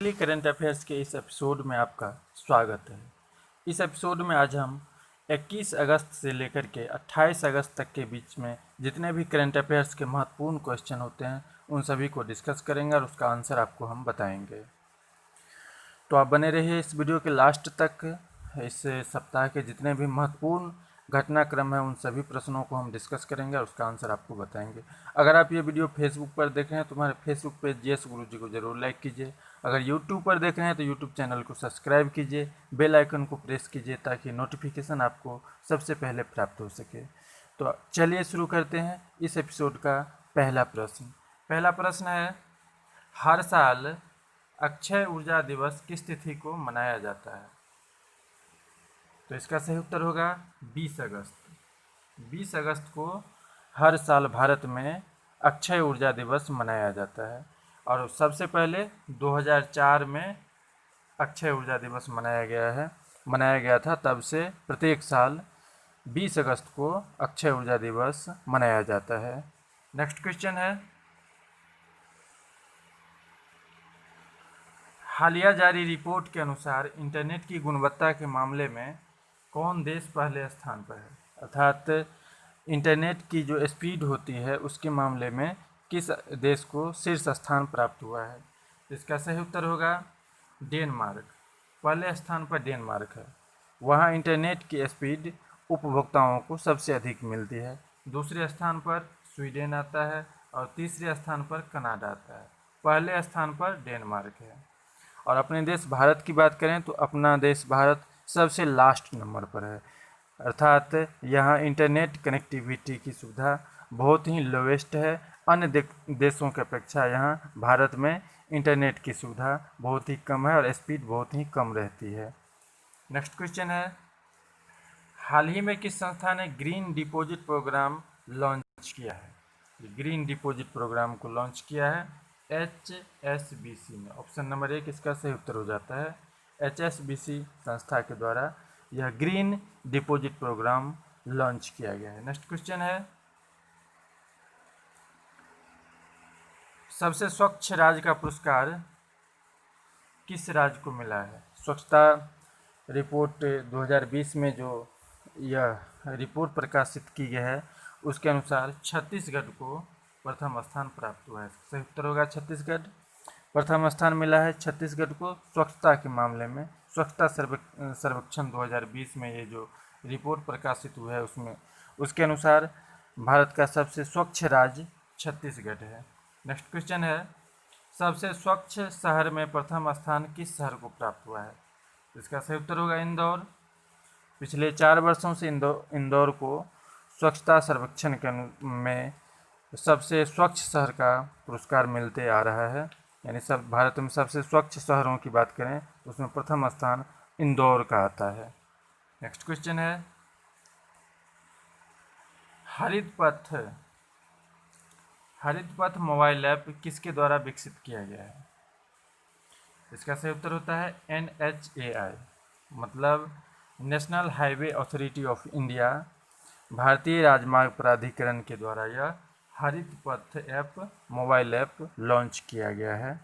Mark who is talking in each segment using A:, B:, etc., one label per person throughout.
A: Weekly current affairs के इस episode में आपका स्वागत है। इस एपिसोड में आज हम 21 अगस्त से लेकर के 28 अगस्त तक के बीच में जितने भी करंट अफेयर्स के महत्वपूर्ण क्वेश्चन होते हैं उन सभी को डिस्कस करेंगे और उसका आंसर आपको हम बताएंगे। तो आप बने रहिए इस वीडियो के लास्ट तक। इस सप्ताह के जितने भी महत्वपूर्ण घटनाक्रम है उन सभी प्रश्नों को हम डिस्कस करेंगे और उसका आंसर आपको बताएंगे। अगर आप ये वीडियो फेसबुक पर देख रहे हैं तो हमारे फेसबुक पेज जेएस गुरुजी को जरूर लाइक कीजिए। अगर यूट्यूब पर देख रहे हैं तो यूट्यूब चैनल को सब्सक्राइब कीजिए, बेल आइकन को प्रेस कीजिए ताकि नोटिफिकेशन आपको सबसे पहले प्राप्त हो सके। तो चलिए शुरू करते हैं इस एपिसोड का पहला प्रश्न है, हर साल अक्षय ऊर्जा दिवस किस तिथि को मनाया जाता है? तो इसका सही उत्तर होगा 20 अगस्त। 20 अगस्त को हर साल भारत में अक्षय ऊर्जा दिवस मनाया जाता है और सबसे पहले 2004 में अक्षय ऊर्जा दिवस मनाया गया था। तब से प्रत्येक साल 20 अगस्त को अक्षय ऊर्जा दिवस मनाया जाता है। नेक्स्ट क्वेश्चन है, हालिया जारी रिपोर्ट के अनुसार इंटरनेट की गुणवत्ता के मामले में कौन देश पहले स्थान पर है? अर्थात इंटरनेट की जो स्पीड होती है उसके मामले में किस देश को शीर्ष स्थान प्राप्त हुआ है? इसका सही उत्तर होगा डेनमार्क। पहले स्थान पर डेनमार्क है। वहाँ इंटरनेट की स्पीड उपभोक्ताओं को सबसे अधिक मिलती है। दूसरे स्थान पर स्वीडन आता है और तीसरे स्थान पर कनाडा आता है। पहले स्थान पर डेनमार्क है। और अपने देश भारत की बात करें तो अपना देश भारत सबसे लास्ट नंबर पर है। अर्थात यहाँ इंटरनेट कनेक्टिविटी की सुविधा बहुत ही लोवेस्ट है। अन्य देशों की अपेक्षा यहाँ भारत में इंटरनेट की सुविधा बहुत ही कम है और स्पीड बहुत ही कम रहती है। नेक्स्ट क्वेश्चन है, हाल ही में किस संस्था ने ग्रीन डिपॉजिट प्रोग्राम लॉन्च किया है? ग्रीन डिपॉजिट प्रोग्राम को लॉन्च किया है HSBC ने। ऑप्शन नंबर 1 इसका सही उत्तर हो जाता है। HSBC संस्था के द्वारा यह ग्रीन डिपॉजिट प्रोग्राम लॉन्च किया गया है। नेक्स्ट क्वेश्चन है, सबसे स्वच्छ राज्य का पुरस्कार किस राज्य को मिला है? स्वच्छता रिपोर्ट 2020 में जो यह रिपोर्ट प्रकाशित की गई है उसके अनुसार छत्तीसगढ़ को प्रथम स्थान प्राप्त हुआ है। सही उत्तर होगा छत्तीसगढ़। प्रथम स्थान मिला है छत्तीसगढ़ को स्वच्छता के मामले में। स्वच्छता सर्वेक्षण 2020 में ये जो रिपोर्ट प्रकाशित हुआ है उसमें उसके अनुसार भारत का सबसे स्वच्छ राज्य छत्तीसगढ़ है। नेक्स्ट क्वेश्चन है, सबसे स्वच्छ शहर में प्रथम स्थान किस शहर को प्राप्त हुआ है? इसका सही उत्तर होगा इंदौर। पिछले 4 वर्षों से इंदौर को स्वच्छता सर्वेक्षण में सबसे स्वच्छ शहर का पुरस्कार मिलते आ रहा है। यानी सब भारत में सबसे स्वच्छ शहरों की बात करें तो उसमें प्रथम स्थान इंदौर का आता है। नेक्स्ट क्वेश्चन है, हरित पथ मोबाइल ऐप किसके द्वारा विकसित किया गया है? इसका सही उत्तर होता है NHAI, मतलब national highway authority of India, भारतीय राजमार्ग प्राधिकरण के द्वारा यह हरित पथ ऐप मोबाइल ऐप लॉन्च किया गया है।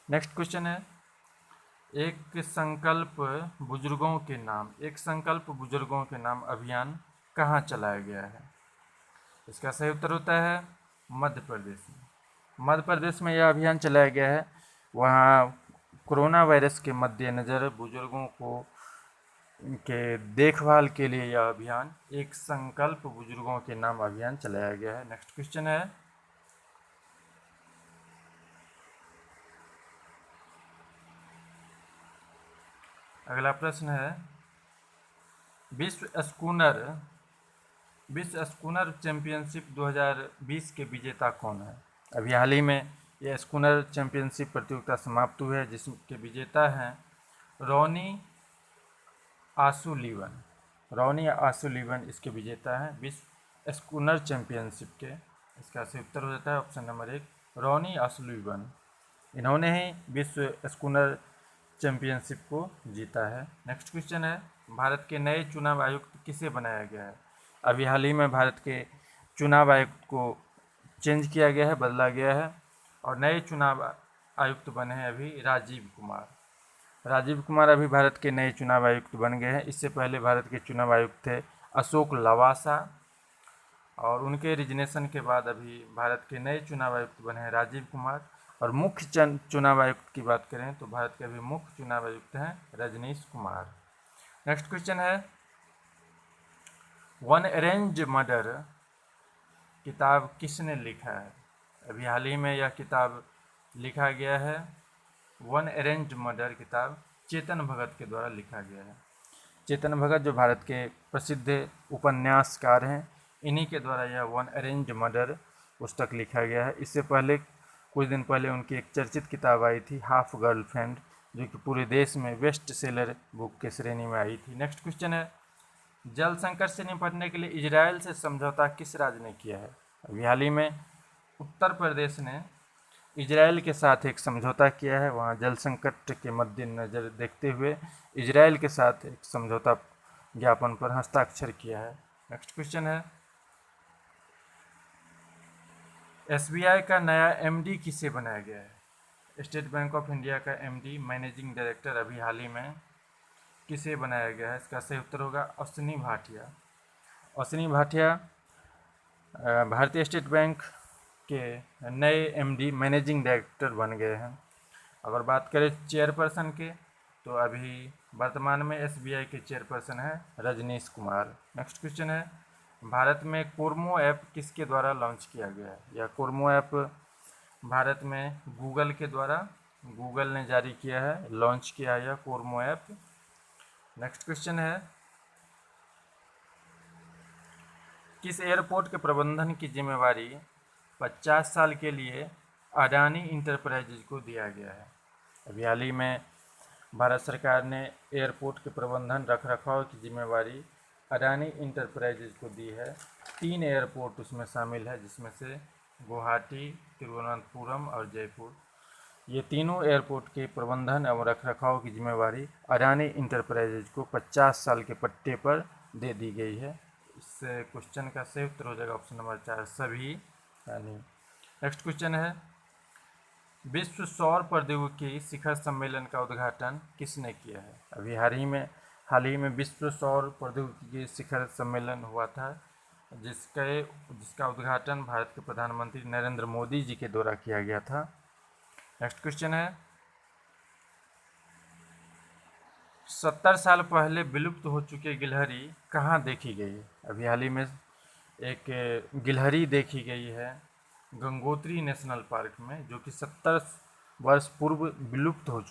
A: नेक्स्ट क्वेश्चन है, एक संकल्प बुजुर्गों के नाम अभियान कहाँ चलाया गया है? इसका सही उत्तर होता है मध्य प्रदेश में। मध्य प्रदेश में यह अभियान चलाया गया है। वहाँ कोरोना वायरस के मद्देनज़र बुजुर्गों को के देखभाल के लिए यह अभियान एक संकल्प बुजुर्गों के नाम अभियान चलाया गया है। नेक्स्ट क्वेश्चन है, अगला प्रश्न है, विश्व स्कूनर चैंपियनशिप 2020 के विजेता कौन है? अभी हाल ही में यह स्कूनर चैंपियनशिप प्रतियोगिता समाप्त हुई है जिसके विजेता हैं रॉनी आसुलिवन इसके विजेता हैं विश्व स्कूनर चैंपियनशिप के। इसका सही उत्तर हो जाता है ऑप्शन नंबर 1 रॉनी आसुलिवन। इन्होंने ही विश्व स्कूनर चैंपियनशिप को जीता है। नेक्स्ट क्वेश्चन है, भारत के नए चुनाव आयुक्त किसे बनाया गया है? अभी हाल ही में भारत के चुनाव आयुक्त को चेंज किया गया है, बदला गया है और नए चुनाव आयुक्त बने हैं अभी राजीव कुमार। राजीव कुमार अभी भारत के नए चुनाव आयुक्त बन गए हैं। इससे पहले भारत के चुनाव आयुक्त थे अशोक लवासा, और उनके रिजनेशन के बाद अभी भारत के नए चुनाव आयुक्त बने हैं राजीव कुमार। और मुख्य चुनाव आयुक्त की बात करें तो भारत के अभी मुख्य चुनाव आयुक्त हैं रजनीश कुमार। नेक्स्ट क्वेश्चन है, वन अरेंज मर्डर किताब किसने लिखा है? अभी हाल ही में यह किताब लिखा गया है। वन अरेंज मर्डर किताब चेतन भगत के द्वारा लिखा गया है। चेतन भगत जो भारत के प्रसिद्ध उपन्यासकार हैं, इन्हीं के द्वारा यह वन अरेंज मर्डर पुस्तक लिखा गया है। इससे पहले कुछ दिन पहले उनकी एक चर्चित किताब आई थी हाफ गर्लफ्रेंड, जो कि पूरे देश में बेस्ट सेलर बुक के श्रेणी में आई थी। नेक्स्ट क्वेश्चन है, जल संकट से निपटने के लिए इजराइल से समझौता किस राज्य ने किया है? अभी हाल ही में उत्तर प्रदेश ने इजराइल के साथ एक समझौता किया है। वहाँ जल संकट के मद्देनजर देखते हुए इजराइल के साथ एक समझौता ज्ञापन पर हस्ताक्षर किया है। नेक्स्ट क्वेश्चन है, एसबीआई का नया एमडी किसे बनाया गया है? स्टेट बैंक ऑफ इंडिया का एमडी मैनेजिंग डायरेक्टर अभी हाल ही में किसे बनाया गया है? इसका सही उत्तर होगा अश्विनी भाटिया। अश्विनी भाटिया भारतीय स्टेट बैंक के नए एमडी मैनेजिंग डायरेक्टर बन गए हैं। अगर बात करें चेयरपर्सन के, तो अभी वर्तमान में एसबीआई के चेयरपर्सन हैं रजनीश कुमार। नेक्स्ट क्वेश्चन है, भारत में कोरमो ऐप किसके द्वारा लॉन्च किया गया है? यह कोरमो ऐप भारत में गूगल के द्वारा, गूगल ने जारी किया है, लॉन्च किया है यह कोरमो ऐप। नेक्स्ट क्वेश्चन है, किस एयरपोर्ट के प्रबंधन की जिम्मेवारी 50 साल के लिए अडानी इंटरप्राइजेज को दिया गया है? अभी हाल ही में भारत सरकार ने एयरपोर्ट के प्रबंधन रख रखाव की जिम्मेवारी अडानी इंटरप्राइजेज को दी है। 3 एयरपोर्ट उसमें शामिल है, जिसमें से गुवाहाटी, तिरुवनंतपुरम और जयपुर। ये तीनों एयरपोर्ट के प्रबंधन एवं रख रखाव की जिम्मेवारी अडानी इंटरप्राइजेज को 50 साल के पट्टे पर दे दी गई है। इस क्वेश्चन का सही उत्तर हो जाएगा ऑप्शन नंबर 4 सभी यानी। नेक्स्ट क्वेश्चन है, विश्व सौर प्रौद्योगिकी शिखर सम्मेलन का उद्घाटन किसने किया है? अभी हाल ही में विश्व सौर प्रौद्योगिकी शिखर सम्मेलन हुआ था, जिसका उद्घाटन भारत के प्रधानमंत्री नरेंद्र मोदी जी के द्वारा किया गया था। नेक्स्ट क्वेश्चन है, 70 साल पहले विलुप्त हो चुके गिलहरी कहाँ देखी गई? अभी हाल ही में एक गिलहरी देखी गई है गंगोत्री नेशनल पार्क में, जो कि 70 वर्ष पूर्व विलुप्त हो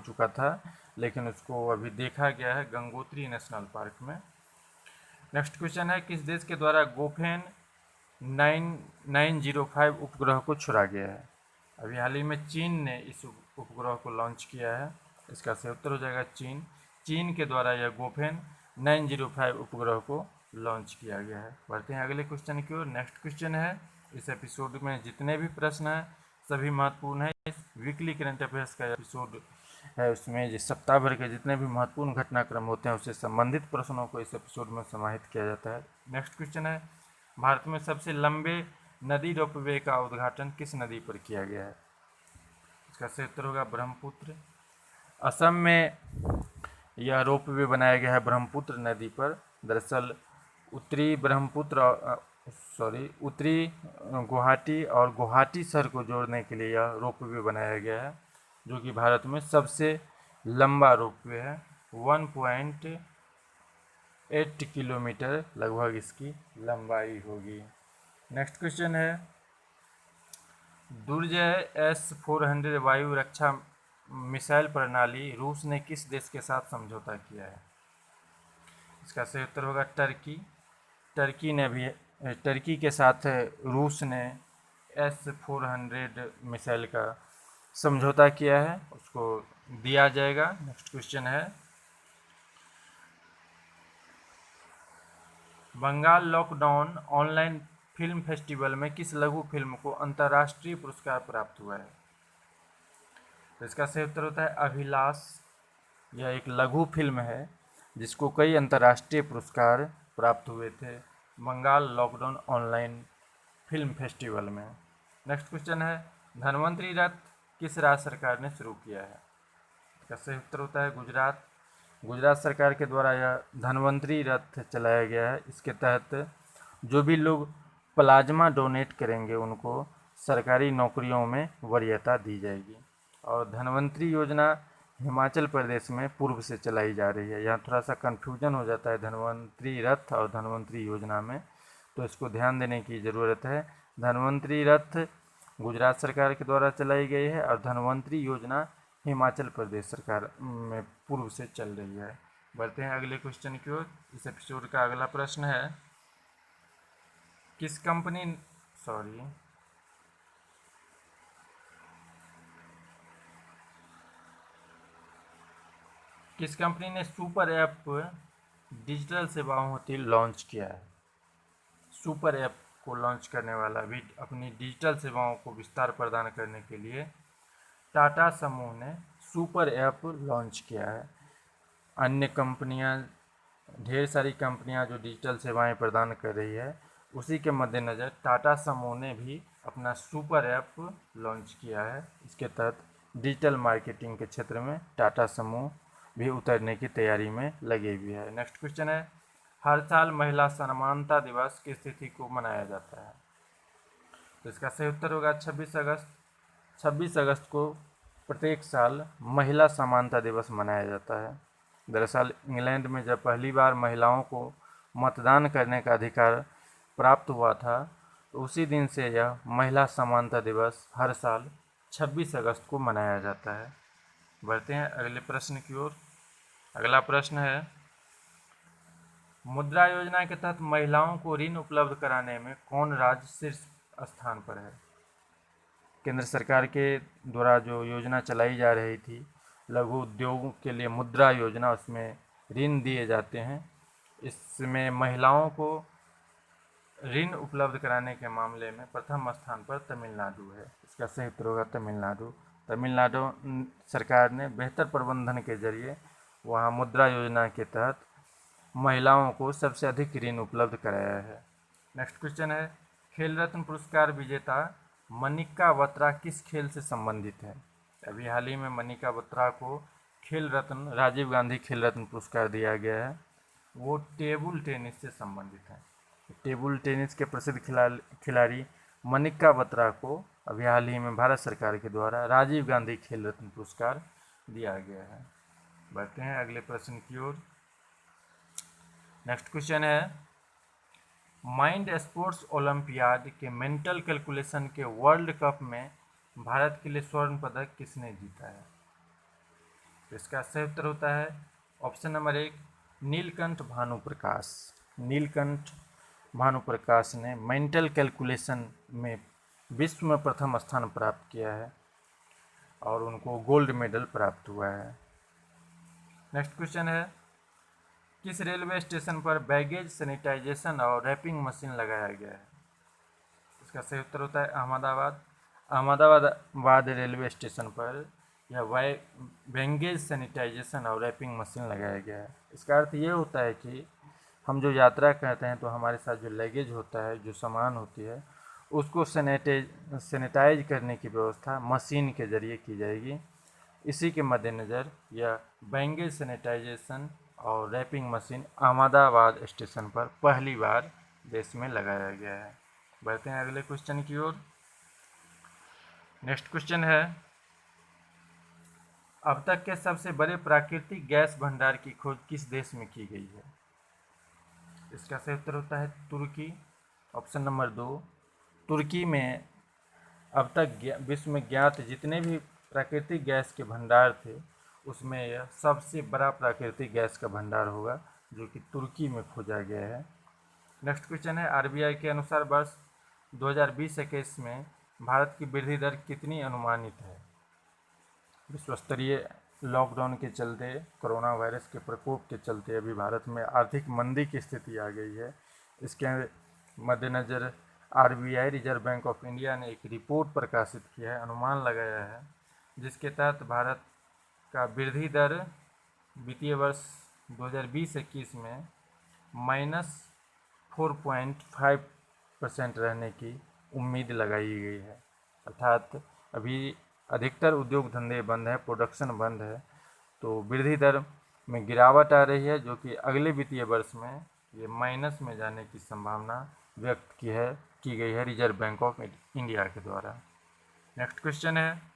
A: चुका था, लेकिन उसको अभी देखा गया है गंगोत्री नेशनल पार्क में। नेक्स्ट क्वेश्चन है, किस देश के द्वारा गोफेन 905 उपग्रह को छोड़ा गया है? अभी हाल ही में चीन ने इस उपग्रह को लॉन्च किया है। इसका सही उत्तर हो जाएगा चीन। चीन के द्वारा यह गोफेन 905 उपग्रह को लॉन्च किया गया है। बढ़ते हैं अगले क्वेश्चन की ओर। नेक्स्ट क्वेश्चन है, इस एपिसोड में जितने भी प्रश्न हैं सभी महत्वपूर्ण है। इस वीकली करंट अफेयर्स का एपिसोड है, उसमें जिस सप्ताह भर के जितने भी महत्वपूर्ण घटनाक्रम होते हैं उससे संबंधित प्रश्नों को इस एपिसोड में समाहित किया जाता है। नेक्स्ट क्वेश्चन है, भारत में सबसे लंबे नदी रोपवे का उद्घाटन किस नदी पर किया गया है? इसका सही उत्तर होगा ब्रह्मपुत्र। असम में यह रोपवे बनाया गया है ब्रह्मपुत्र नदी पर। दरअसल उत्तरी गुवाहाटी और गुवाहाटी शहर को जोड़ने के लिए यह रोपवे बनाया गया है, जो कि भारत में सबसे लंबा रोपवे है। 1.8 किलोमीटर लगभग इसकी लंबाई होगी। नेक्स्ट क्वेश्चन है, दुर्जय S-400 वायु रक्षा मिसाइल प्रणाली रूस ने किस देश के साथ समझौता किया है? इसका सही उत्तर होगा टर्की। टर्की के साथ रूस ने S-400 मिसाइल का समझौता किया है, उसको दिया जाएगा। नेक्स्ट क्वेश्चन है, Bengal lockdown online film festival में किस लघु फिल्म को अंतर्राष्ट्रीय पुरस्कार प्राप्त हुआ है? तो इसका सही उत्तर होता है अभिलाष। यह एक लघु फिल्म है जिसको कई अंतर्राष्ट्रीय पुरस्कार प्राप्त हुए थे Bengal lockdown online film festival में। नेक्स्ट क्वेश्चन है, धन्वंतरी रथ किस राज्य सरकार ने शुरू किया है? इसका सही उत्तर होता है गुजरात। गुजरात सरकार के द्वारा यह धन्वंतरी रथ चलाया गया है। इसके तहत जो भी लोग प्लाज्मा डोनेट करेंगे उनको सरकारी नौकरियों में वरीयता दी जाएगी। और धन्वंतरी योजना हिमाचल प्रदेश में पूर्व से चलाई जा रही है। यहाँ थोड़ा सा कन्फ्यूजन हो जाता है धन्वंतरी रथ और धन्वंतरी योजना में, तो इसको ध्यान देने की ज़रूरत है। धन्वंतरी रथ गुजरात सरकार के द्वारा चलाई गई है और धन्वंतरी योजना हिमाचल प्रदेश सरकार में पूर्व से चल रही है। बढ़ते हैं अगले क्वेश्चन की ओर। इस एपिसोड का अगला प्रश्न है किस कंपनी ने सुपर ऐप डिजिटल सेवाओं हेतु लॉन्च किया है। सुपर ऐप को लॉन्च करने वाला भी अपनी डिजिटल सेवाओं को विस्तार प्रदान करने के लिए टाटा समूह ने सुपर ऐप लॉन्च किया है। अन्य कंपनियां, ढेर सारी कंपनियां जो डिजिटल सेवाएं प्रदान कर रही है, उसी के मद्देनज़र टाटा समूह ने भी अपना सुपर ऐप लॉन्च किया है। इसके तहत डिजिटल मार्केटिंग के क्षेत्र में टाटा समूह भी उतरने की तैयारी में लगी हुई है। नेक्स्ट क्वेश्चन है हर साल महिला समानता दिवस किस तिथि को मनाया जाता है? तो इसका सही उत्तर होगा 26 अगस्त। 26 अगस्त को प्रत्येक साल महिला समानता दिवस मनाया जाता है। दरअसल इंग्लैंड में जब पहली बार महिलाओं को मतदान करने का अधिकार प्राप्त हुआ था, तो उसी दिन से यह महिला समानता दिवस हर साल 26 अगस्त को मनाया जाता है। बढ़ते हैं अगले प्रश्न की ओर। अगला प्रश्न है मुद्रा योजना के तहत महिलाओं को ऋण उपलब्ध कराने में कौन राज्य शीर्ष स्थान पर है? केंद्र सरकार के द्वारा जो योजना चलाई जा रही थी लघु उद्योगों के लिए मुद्रा योजना, उसमें ऋण दिए जाते हैं। इसमें महिलाओं को ऋण उपलब्ध कराने के मामले में प्रथम स्थान पर तमिलनाडु है। इसका सही उत्तर होगा तमिलनाडु। तमिलनाडु सरकार ने बेहतर प्रबंधन के जरिए वहाँ मुद्रा योजना के तहत महिलाओं को सबसे अधिक ऋण उपलब्ध कराया है। नेक्स्ट क्वेश्चन है खेल रत्न पुरस्कार विजेता मनिका बत्रा किस खेल से संबंधित है? अभी हाल ही में मनिका बत्रा को खेल रत्न, राजीव गांधी खेल रत्न पुरस्कार दिया गया है। वो टेबल टेनिस से संबंधित है। टेबल टेनिस के प्रसिद्ध खिलाड़ी मनिका बत्रा को अभी हाल ही में भारत सरकार के द्वारा राजीव गांधी खेल रत्न पुरस्कार दिया गया है। बढ़ते हैं अगले प्रश्न की ओर। नेक्स्ट क्वेश्चन है माइंड स्पोर्ट्स ओलंपियाड के मेंटल कैलकुलेशन के वर्ल्ड कप में भारत के लिए स्वर्ण पदक किसने जीता है? तो इसका सही उत्तर होता है ऑप्शन नंबर 1 नीलकंठ भानुप्रकाश। नीलकंठ भानुप्रकाश ने मेंटल कैलकुलेशन में विश्व में प्रथम स्थान प्राप्त किया है और उनको गोल्ड मेडल प्राप्त हुआ है। नेक्स्ट क्वेश्चन है किस रेलवे स्टेशन पर बैगेज सैनिटाइजेशन और रैपिंग मशीन लगाया गया है? इसका सही उत्तर होता है अहमदाबाद। अहमदाबाद रेलवे स्टेशन पर यह बैगेज सैनिटाइजेशन और रैपिंग मशीन लगाया गया है। इसका अर्थ ये होता है कि हम जो यात्रा करते हैं तो हमारे साथ जो लगेज होता है, जो सामान होती है, उसको सैनिटाइज करने की व्यवस्था मशीन के जरिए की जाएगी। इसी के मद्देनज़र यह बैगेज सैनिटाइजेशन और रैपिंग मशीन अहमदाबाद स्टेशन पर पहली बार देश में लगाया गया है। बढ़ते हैं अगले क्वेश्चन की ओर। नेक्स्ट क्वेश्चन है अब तक के सबसे बड़े प्राकृतिक गैस भंडार की खोज किस देश में की गई है? इसका सही उत्तर होता है तुर्की। ऑप्शन नंबर 2 तुर्की में अब तक विश्व में ज्ञात जितने भी प्राकृतिक गैस के भंडार थे उसमें यह सबसे बड़ा प्राकृतिक गैस का भंडार होगा जो कि तुर्की में खोजा गया है। नेक्स्ट क्वेश्चन है आरबीआई के अनुसार वर्ष 2020-21 में भारत की वृद्धि दर कितनी अनुमानित है? विश्व स्तरीय लॉकडाउन के चलते, कोरोना वायरस के प्रकोप के चलते अभी भारत में आर्थिक मंदी की स्थिति आ गई है। इसके मद्देनज़र RBI, reserve bank of India ने एक रिपोर्ट प्रकाशित किया है, अनुमान लगाया है, जिसके तहत भारत का वृद्धि दर वित्तीय वर्ष 2020-21 में -4.5% रहने की उम्मीद लगाई गई है। अर्थात अभी अधिकतर उद्योग धंधे बंद है, प्रोडक्शन बंद है, तो वृद्धि दर में गिरावट आ रही है, जो कि अगले वित्तीय वर्ष में ये माइनस में जाने की संभावना व्यक्त की गई है रिजर्व बैंक ऑफ इंडिया के द्वारा। नेक्स्ट क्वेश्चन है,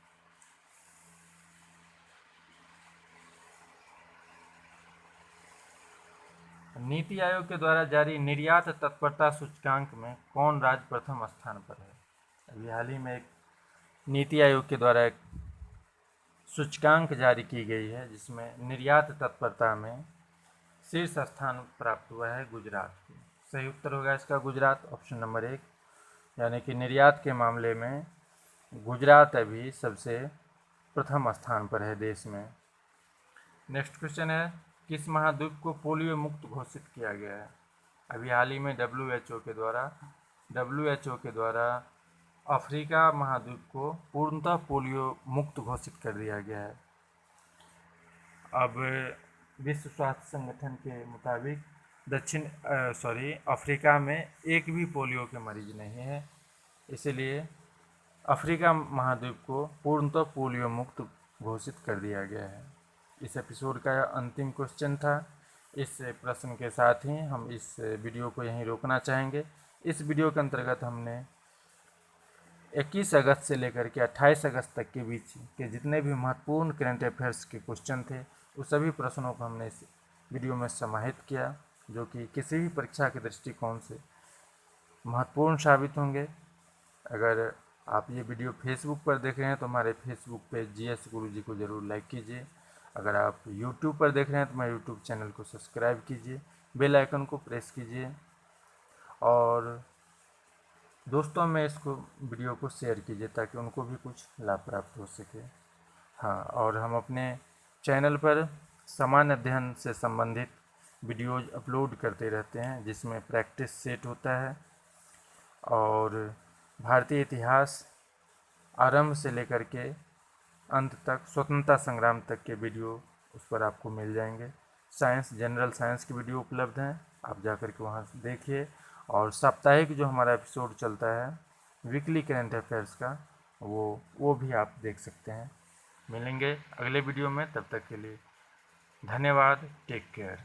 A: नीति आयोग के द्वारा जारी निर्यात तत्परता सूचकांक में कौन राज्य प्रथम स्थान पर है? अभी हाल ही में एक नीति आयोग के द्वारा एक सूचकांक जारी की गई है जिसमें निर्यात तत्परता में शीर्ष स्थान प्राप्त हुआ है गुजरात को। सही उत्तर होगा इसका गुजरात, ऑप्शन नंबर 1, यानी कि निर्यात के मामले में गुजरात अभी सबसे प्रथम स्थान पर है देश में। नेक्स्ट क्वेश्चन है, किस महाद्वीप को पोलियो मुक्त घोषित किया गया है? अभी हाल ही में WHO के द्वारा अफ्रीका महाद्वीप को पूर्णतः पोलियो मुक्त घोषित कर दिया गया है। अब विश्व स्वास्थ्य संगठन के मुताबिक अफ्रीका में एक भी पोलियो के मरीज नहीं है, इसलिए अफ्रीका महाद्वीप को पूर्णतः पोलियो मुक्त घोषित कर दिया गया है। इस एपिसोड का अंतिम क्वेश्चन था। इस प्रश्न के साथ ही हम इस वीडियो को यहीं रोकना चाहेंगे। इस वीडियो के अंतर्गत हमने 21 अगस्त से लेकर के 28 अगस्त तक के बीच के जितने भी महत्वपूर्ण करंट अफेयर्स के क्वेश्चन थे उस सभी प्रश्नों को हमने इस वीडियो में समाहित किया, जो कि किसी भी परीक्षा के दृष्टिकोण से महत्वपूर्ण साबित होंगे। अगर आप ये वीडियो फेसबुक पर देख रहे हैं तो हमारे फेसबुक पेज GS गुरुजी को ज़रूर लाइक कीजिए। अगर आप यूट्यूब पर देख रहे हैं तो हमारे यूट्यूब चैनल को सब्सक्राइब कीजिए, बेल आइकन को प्रेस कीजिए और दोस्तों में इसको वीडियो को शेयर कीजिए ताकि उनको भी कुछ लाभ प्राप्त हो सके। हाँ, और हम अपने चैनल पर सामान्य अध्ययन से संबंधित वीडियोज अपलोड करते रहते हैं जिसमें प्रैक्टिस सेट होता है और भारतीय इतिहास आरंभ से लेकर के अंत तक, स्वतंत्रता संग्राम तक के वीडियो उस पर आपको मिल जाएंगे। साइंस, जनरल साइंस की वीडियो उपलब्ध हैं, आप जाकर के वहाँ से देखिए। और साप्ताहिक जो हमारा एपिसोड चलता है वीकली करंट अफेयर्स का, वो भी आप देख सकते हैं। मिलेंगे अगले वीडियो में, तब तक के लिए धन्यवाद, टेक केयर।